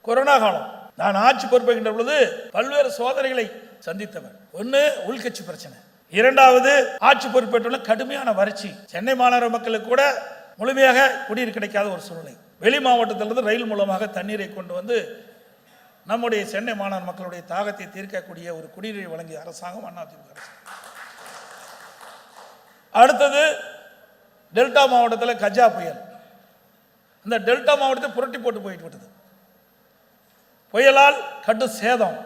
Corona காலம். நான் ஆட்சி பொறுப்பேற்கின்ற பொழுது பல்வேறு சோதனைகளை சந்தித்தவர். ஒன்று, உள்கட்சி பிரச்சனை. இரண்டாவது, ஆட்சி பொறுப்பேற்றுள்ள கடுமையான வறட்சி. சென்னை மாநகர மக்களுக்கு கூட முழுமையாக குடிநீர் கிடைக்காத ஒரு சூழ்நிலை. வெளி மாவட்டத்திலிருந்து ரயில் மூலமாக தண்ணீரை கொண்டு வந்து நம்முடைய சென்னை மாநகர மக்களுடைய தாகத்தை தீர்க்கக்கூடிய ஒரு குடிநீரை வழங்கிய அரசாங்கம் அதிமுக அரசு. அடுத்தது, டெல்டா மாவட்டத்தில் கஜா புயல். அந்த டெல்டா மாவட்டத்தை புரட்டி போட்டு போயிட்டு விட்டது. புயலால் கடும் சேதம்,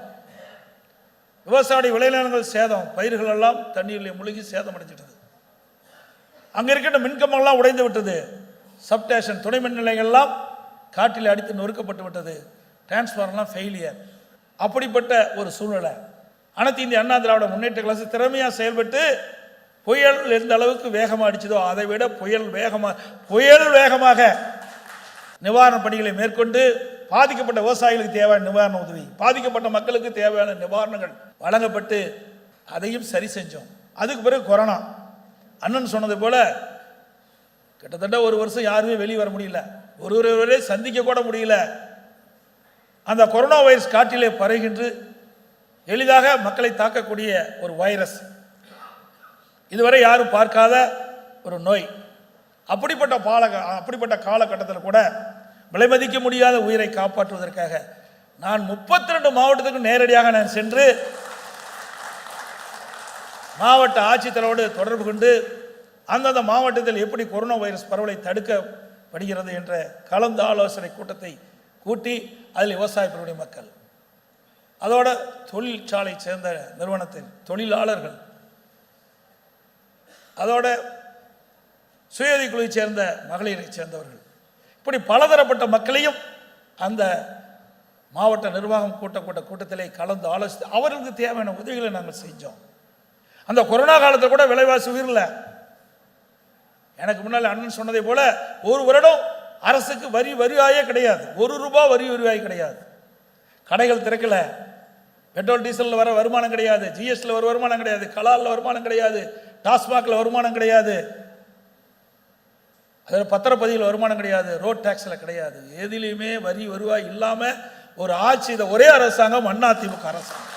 விவசாய விளைநிலங்கள் சேதம், பயிர்கள் எல்லாம் தண்ணீரில் முழுகி சேதம் அடைஞ்சிட்டது. அங்கே இருக்கின்ற மின்கம்பங்கள்லாம் உடைந்து விட்டது. சப்ஸ்டேஷன் துணை மின் நிலையங்கள்லாம் காற்றில் அடித்து நொறுக்கப்பட்டு விட்டது. டிரான்ஸ்ஃபார்மர்லாம் ஃபெயிலியர். அப்படிப்பட்ட ஒரு சூழ்நிலை. அனைத்து இந்திய அண்ணா திராவிட முன்னேற்ற கழகம் திறமையாக செயல்பட்டு புயல் எந்த அளவுக்கு வேகமாக அடிச்சதோ அதை விட புயல் வேகமாக நிவாரண பணிகளை மேற்கொண்டு பாதிக்கப்பட்ட விவசாயிகளுக்கு தேவையான நிவாரண உதவி, பாதிக்கப்பட்ட மக்களுக்கு தேவையான நிவாரணங்கள் வழங்கப்பட்டு அதையும் சரி செஞ்சோம். அதுக்கு பிறகு கொரோனா. அண்ணன் சொன்னது போல கிட்டத்தட்ட ஒரு வருஷம் யாருமே வெளியே வர முடியல, ஒருவரை சந்திக்க கூட முடியல. அந்த கொரோனா வைரஸ் காற்றிலே பரவுகின்ற எளிதாக மக்களை தாக்கக்கூடிய ஒரு வைரஸ், இதுவரை யாரும் பார்க்காத ஒரு நோய். அப்படிப்பட்ட காலகட்டத்தில் கூட விலைமதிக்க முடியாத உயிரை காப்பாற்றுவதற்காக நான் 32 மாவட்டத்துக்கு நேரடியாக நான் சென்று மாவட்ட ஆட்சித்தலைவரோடு தொடர்பு கொண்டு அந்தந்த மாவட்டத்தில் எப்படி கொரோனா வைரஸ் பரவலை தடுக்கப்படுகிறது என்ற கலந்து ஆலோசனை கூட்டத்தை கூட்டி அதில் விவசாய மக்கள், அதோட தொழிற்சாலை சேர்ந்த நிறுவனத்தின் தொழிலாளர்கள், அதோட சுயதி குழுவை சேர்ந்த மகளிரை சேர்ந்தவர்கள், இப்படி பலதரப்பட்ட மக்களையும் அந்த மாவட்ட நிர்வாகம் கூட்டத்திலே கலந்து ஆலோசித்து அவர்களுக்கு தேவையான உதவிகளை நாங்கள் செஞ்சோம். அந்த கொரோனா காலத்தில் கூட விலைவாசி உயரல. எனக்கு முன்னால் அண்ணன் சொன்னதை போல ஒரு வருடம் அரசுக்கு வரிவாயே கிடையாது, ₹1 வரிவாய் கிடையாது. கடைகள் திறக்கல, பெட்ரோல் டீசலில் வர வருமானம் கிடையாது, ஜிஎஸ்டியில் வர வருமானம் கிடையாது, கலாலில் வருமானம் கிடையாது, டாஸ்மாகில் வருமானம் கிடையாது, அதில் பத்திரப்பதிவில் வருமானம் கிடையாது, ரோட் டாக்ஸில் கிடையாது. எதிலையுமே வருவாய் இல்லாமல் ஒரு ஆட்சி. இதை ஒரே அரசாங்கம் அதிமுக அரசாங்கம்.